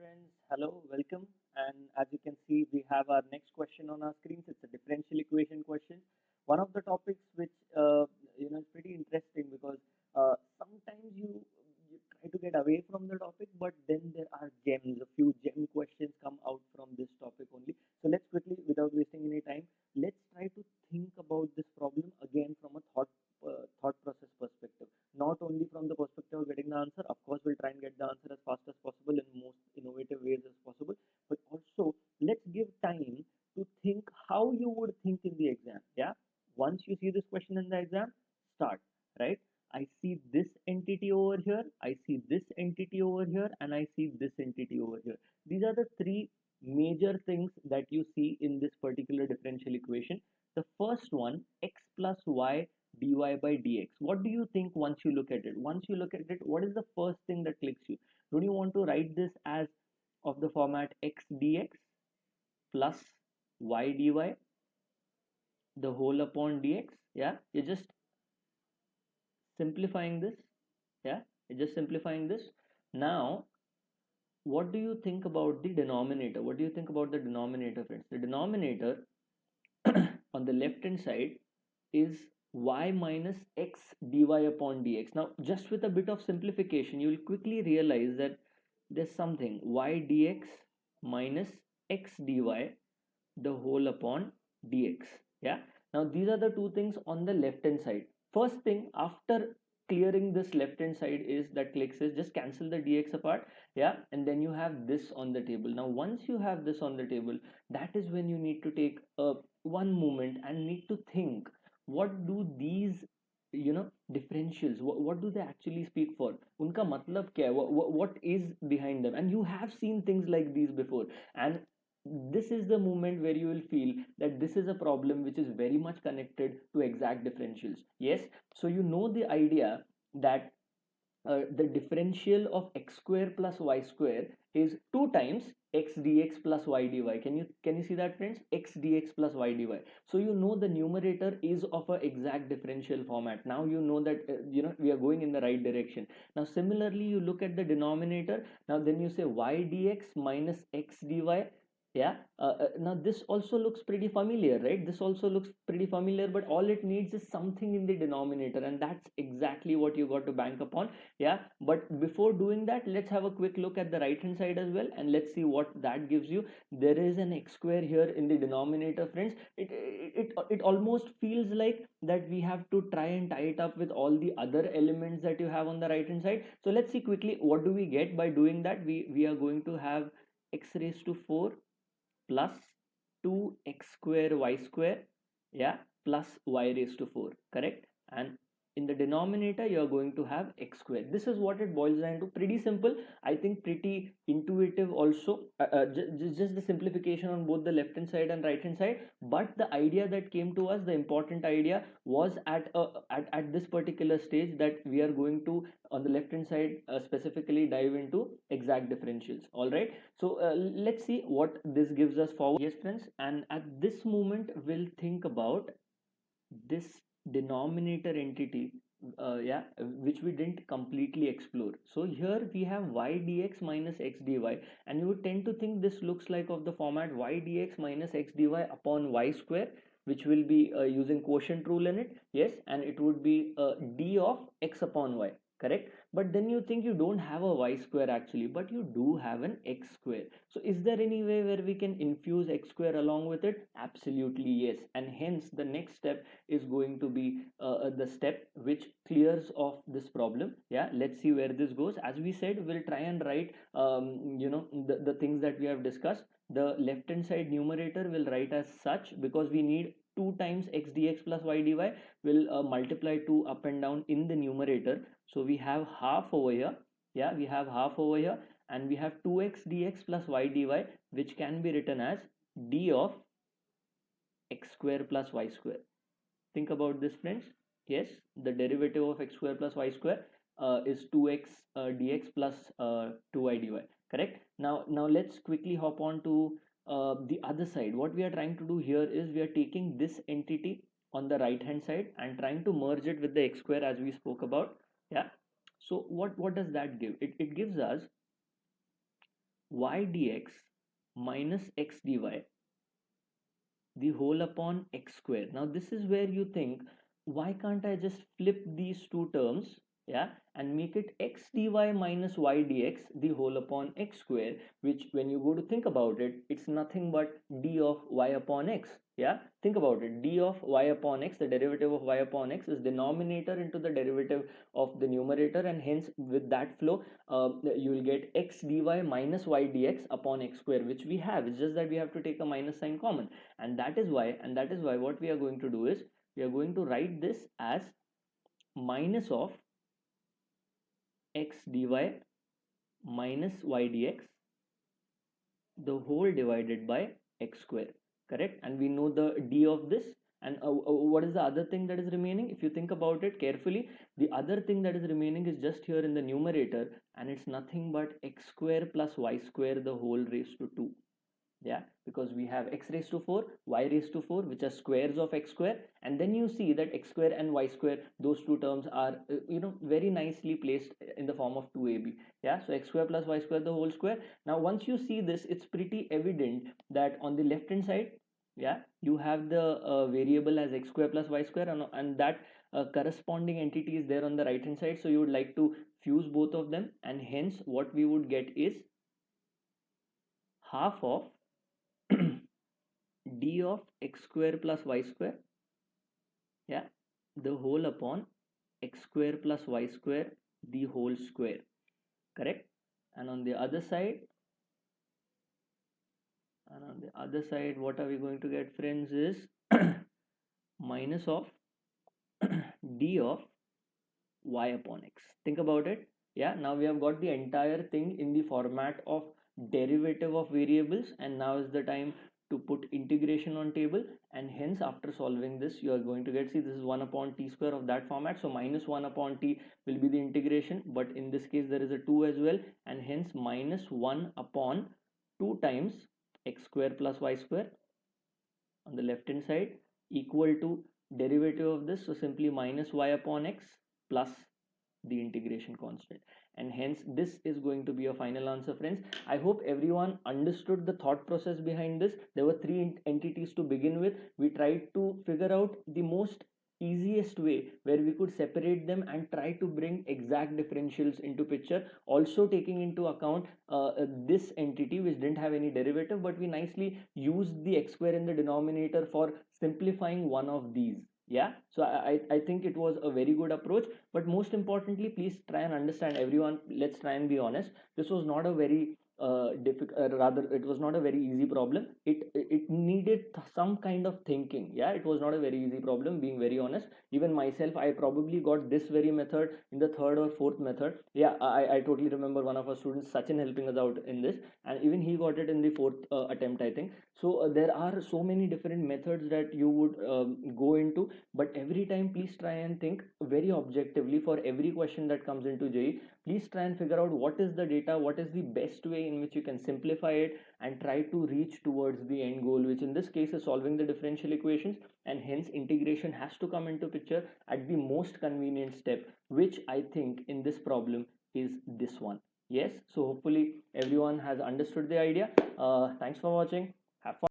friends, hello, welcome. And as you can see, we have our next question on our screens. It's a differential equation question. One of the topics which is pretty interesting because sometimes you try to get away from the topic, but then there are gems. A few gem questions come out from this topic only. So let's quickly, without wasting any time, let's try to think about this problem again from a thought process perspective, not only from the perspective of getting the answer. Of course, we'll try and get the answer as fast as possible in most innovative ways as possible, but also let's give time to think how you would think in the exam. Yeah, once you see this question in the exam, start. Right, I see this entity over here, I see this entity over here, and I see this entity over here. These are the three major things that you see in this particular differential equation. The first one, x plus y dy by dx. What do you think once you look at it? Once you look at it, what is the first thing that clicks you? Don't you want to write this as of the format x dx plus y dy, the whole upon dx? Yeah, you're just simplifying this. Yeah, you're just simplifying this. Now, what do you think about the denominator? What do you think about the denominator, friends? The denominator on the left hand side is y minus x dy upon dx. Now, just with a bit of simplification, you will quickly realize that there's something y dx minus x dy, the whole upon dx. Yeah, now these are the two things on the left hand side. First thing after clearing this left hand side is that clicks is just cancel the dx apart. Yeah, and then you have this on the table. Now once you have this on the table, that is when you need to take one moment and need to think, what do these differentials, what do they actually speak for? Unka matlab kya hai? What is behind them? And you have seen things like these before, and this is the moment where you will feel that this is a problem which is very much connected to exact differentials. Yes, so you know the idea that the differential of x square plus y square is 2 times x dx plus y dy. Can you see that, friends? X dx plus y dy. So you know the numerator is of a exact differential format. Now you know that we are going in the right direction. Now similarly, you look at the denominator. Now then you say y dx minus x dy. Yeah, now this also looks pretty familiar, right? This also looks pretty familiar, but all it needs is something in the denominator, and that's exactly what you got to bank upon. Yeah, but before doing that, let's have a quick look at the right hand side as well, and let's see what that gives you. There is an x square here in the denominator, friends. It almost feels like that we have to try and tie it up with all the other elements that you have on the right hand side. So let's see quickly what do we get by doing that. We are going to have x raised to 4 plus 2x square y square, yeah, plus y raised to 4, correct? And in the denominator you are going to have x square. This is what it boils down to. Pretty simple, I think, pretty intuitive also. Just the simplification on both the left hand side and right hand side, but the idea that came to us, the important idea was at this particular stage, that we are going to, on the left hand side, specifically dive into exact differentials. All right, so let's see what this gives us forward. Yes, friends, and at this moment we'll think about this denominator entity, yeah, which we didn't completely explore. So here we have y dx minus x dy, and you would tend to think this looks like of the format y dx minus x dy upon y square, which will be using quotient rule in it. Yes, and it would be d of x upon y, correct? But then you think you don't have a y square actually, but you do have an x square. So is there any way where we can infuse x square along with it? Absolutely yes, and hence the next step is going to be the step which clears off this problem. Yeah, let's see where this goes. As we said, we'll try and write the things that we have discussed. The left hand side numerator will write as such, because we need 2 times x dx plus y dy. Will multiply 2 up and down in the numerator, so we have half over here. Yeah, we have half over here, and we have 2x dx plus y dy, which can be written as d of x square plus y square. Think about this, friends. Yes, the derivative of x square plus y square is 2x dx plus 2y dy, correct? Now let's quickly hop on to the other side. What we are trying to do here is we are taking this entity on the right hand side and trying to merge it with the x square, as we spoke about. Yeah, so what does that give? It gives us y dx minus x dy the whole upon x square. Now this is where you think, why can't I just flip these two terms, yeah, and make it x dy minus y dx the whole upon x square, which when you go to think about it, it's nothing but d of y upon x. Yeah, think about it, d of y upon x, the derivative of y upon x is denominator into the derivative of the numerator, and hence with that flow you will get x dy minus y dx upon x square, which we have. It's just that we have to take a minus sign common, and that is why what we are going to do is we are going to write this as minus of x dy minus y dx the whole divided by x square, correct? And we know the d of this, and what is the other thing that is remaining? If you think about it carefully, the other thing that is remaining is just here in the numerator, and it's nothing but x square plus y square the whole raised to 2. Yeah, because we have x raised to 4, y raised to 4, which are squares of x square, and then you see that x square and y square, those two terms are very nicely placed in the form of 2ab. Yeah, so x square plus y square the whole square. Now once you see this, it's pretty evident that on the left hand side, yeah, you have the variable as x square plus y square, and that corresponding entity is there on the right hand side, so you would like to fuse both of them, and hence what we would get is half of d of x square plus y square, yeah, the whole upon x square plus y square the whole square, correct? And on the other side, what are we going to get, friends, is minus of d of y upon x. Think about it. Yeah, now we have got the entire thing in the format of derivative of variables, and now is the time to put integration on table, and hence after solving this you are going to get, see, this is 1 upon t square of that format, so minus 1 upon t will be the integration, but in this case there is a 2 as well, and hence minus 1 upon 2 times x square plus y square on the left hand side equal to derivative of this, so simply minus y upon x plus the integration constant, and hence this is going to be your final answer, friends. I hope everyone understood the thought process behind this. There were three entities to begin with. We tried to figure out the most easiest way where we could separate them and try to bring exact differentials into picture, also taking into account this entity which didn't have any derivative, but we nicely used the x square in the denominator for simplifying one of these. Yeah, so I think it was a very good approach, but most importantly, please try and understand, everyone, let's try and be honest, this was not a very difficult, rather it was not a very easy problem. It needed some kind of thinking. Yeah, it was not a very easy problem, being very honest. Even myself, I probably got this very method in the third or fourth method. Yeah, I totally remember one of our students, Sachin, helping us out in this, and even he got it in the fourth attempt, I think. So there are so many different methods that you would go into, but every time please try and think very objectively for every question that comes into JEE. Please try and figure out what is the data, what is the best way in which you can simplify it and try to reach towards the end goal, which in this case is solving the differential equations, and hence integration has to come into picture at the most convenient step, which I think in this problem is this one. Yes, so hopefully everyone has understood the idea. Thanks for watching. Have fun.